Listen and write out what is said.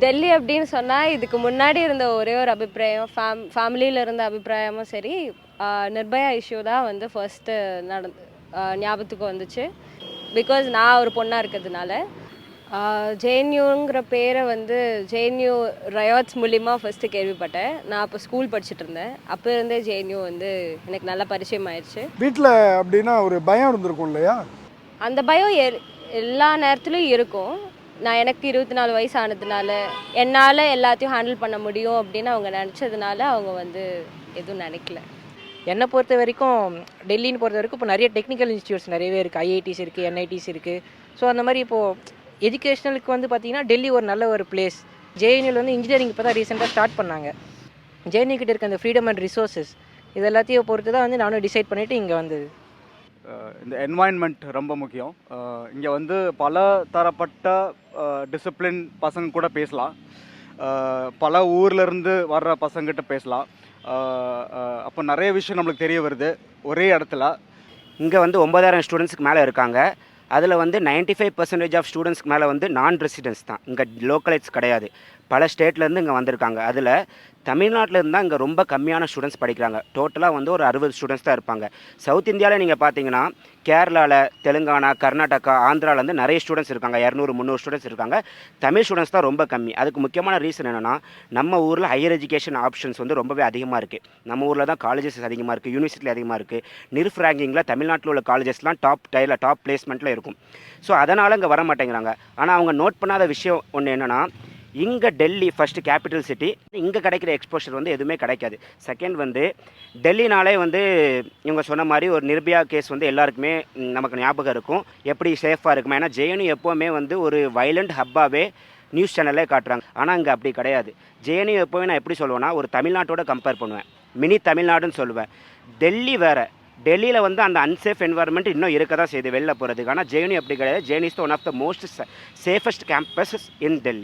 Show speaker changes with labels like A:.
A: டெல்லி அப்படின்னு சொன்னால் இதுக்கு முன்னாடி இருந்த ஒரே ஒரு அபிப்பிராயம் ஃபேமிலியில் இருந்த அபிப்பிராயமும் சரி, நிர்பயா இஷ்யூ தான் வந்து ஃபர்ஸ்ட்டு ஞாபகத்துக்கு வந்துச்சு. பிகாஸ் நான் ஒரு பொண்ணாக இருக்கிறதுனால. ஜேஎன்யூங்கிற பேரை வந்து ஜேஎன்யூ ரயாட்ஸ் மூலிமா ஃபஸ்ட்டு கேள்விப்பட்டேன். நான் அப்போ ஸ்கூல் படிச்சுட்டு இருந்தேன். அப்போ இருந்தே ஜேஎன்யூ வந்து எனக்கு நல்லா பரிச்சயம் ஆயிடுச்சு.
B: வீட்டில் அப்படின்னா ஒரு பயம் இருந்திருக்கும் இல்லையா?
A: அந்த பயம் எல்லா நேரத்துலையும் இருக்கும். எனக்கு 24 வயசு ஆனதுனால என்னால் எல்லாத்தையும் ஹேண்டில் பண்ண முடியும் அப்படின்னு அவங்க நினச்சதுனால அவங்க வந்து எதுவும் நினைக்கல.
C: என்னை பொறுத்த வரைக்கும் டெல்லின்னு பொறுத்த வரைக்கும் இப்போ நிறைய டெக்னிக்கல் இன்ஸ்டியூட்ஸ் நிறையவே இருக்குது. ஐஐடிஸ் இருக்குது, என்ஐடிஸ் இருக்குது. ஸோ அந்த மாதிரி இப்போது எஜுகேஷனலுக்கு வந்து பார்த்திங்கன்னா டெல்லி ஒரு நல்ல ஒரு பிளேஸ். ஜேஎன்யூவில் வந்து இன்ஜினியரிங் இப்போ தான் ரீசெண்டாக ஸ்டார்ட் பண்ணாங்க. ஜேஎன்யூ கிட்ட இருக்க அந்த ஃப்ரீடம் அண்ட் ரிசோர்ஸஸ் இது எல்லாத்தையும் பொறுத்து தான் வந்து நானும் டிசைட் பண்ணிவிட்டு இங்கே வந்தது.
D: இந்த என்வாயன்மெண்ட் ரொம்ப முக்கியம். இங்கே வந்து பல தரப்பட்ட டிசிப்ளின் பசங்க கூட பேசலாம். பல ஊர்லேருந்து வர்ற பசங்கிட்ட பேசலாம். அப்போ நிறைய விஷயம் நம்மளுக்கு தெரிய வருது ஒரே இடத்துல.
E: இங்கே வந்து 9000 ஸ்டூடெண்ட்ஸ்க்கு மேலே இருக்காங்க. அதில் வந்து 95% ஆஃப் ஸ்டூடெண்ட்ஸ்க்கு மேலே வந்து நான் ரெசிடென்ட்ஸ் தான். இங்கே லோக்கலைட்ஸ் கிடையாது. பல ஸ்டேட்லேருந்து இங்கே வந்திருக்காங்க. அதில் தமிழ்நாட்டில் இருந்தால் இங்கே ரொம்ப கம்மியான ஸ்டூடெண்ட்ஸ் படிக்கிறாங்க. டோட்டலாக வந்து ஒரு 60 ஸ்டூடெண்ட்ஸ் தான் இருப்பாங்க. சவுத் இந்தியாவில் நீங்கள் பார்த்தீங்கன்னா கேரளாவில், தெலுங்கானா, கர்நாடகா, ஆந்திராவிலேருந்து நிறைய ஸ்டூடெண்ட்ஸ் இருக்காங்க. 200-300 ஸ்டூடெண்ட்ஸ் இருக்காங்க. தமிழ் ஸ்டூடெண்ட்ஸ் தான் ரொம்ப கம்மி. அதுக்கு முக்கியமான ரீசன் என்னென்னா, நம்ம ஊரில் ஹையர் எஜுகேஷன் ஆப்ஷன்ஸ் வந்து ரொம்பவே அதிகமாக இருக்குது. நம்ம ஊரில் தான் காலேஜஸ் அதிகமாக இருக்குது, யூனிவர்சிட்டி அதிகமாக இருக்குது. நிர்ஃப் ரேங்கிங்கில் தமிழ்நாட்டில் உள்ள காலேஜஸ்லாம் டாப் பிளேஸ்மெண்ட்டில் இருக்கும். ஸோ அதனால் இங்கே வர மாட்டேங்கிறாங்க. ஆனால் அவங்க நோட் பண்ணாத விஷயம் ஒன்று என்னென்னா, இங்கே டெல்லி ஃபஸ்ட்டு கேபிட்டல் சிட்டி. இங்கே கிடைக்கிற எக்ஸ்போஷர் வந்து எதுவுமே கிடைக்காது. செகண்ட் வந்து டெல்லினாலே வந்து இவங்க சொன்ன மாதிரி ஒரு நிர்பயா கேஸ் வந்து எல்லாருக்குமே நமக்கு ஞாபகம் இருக்கும். எப்படி சேஃபாக இருக்குமா? ஏன்னா ஜேஎன்யூ எப்போவுமே வந்து ஒரு வைலண்ட் ஹப்பாகவே நியூஸ் சேனல்லே காட்டுறாங்க. ஆனால் இங்கே அப்படி கிடையாது. ஜேஎன்யூ எப்போவுமே நான் எப்படி சொல்லுவேன்னா, ஒரு தமிழ்நாட்டோட கம்பேர் பண்ணுவேன். மினி தமிழ்நாடுன்னு சொல்லுவேன். டெல்லி வேறு. டெல்லியில் வந்து அந்த அன்சேஃப் என்வாயர்மெண்ட் இன்னும் இருக்க தான் செய்யுது வெளில போகிறதுக்கு. ஆனால் ஜேஎன்யூ அப்படி கிடையாது. JNU is one of the most safest campuses in Delhi.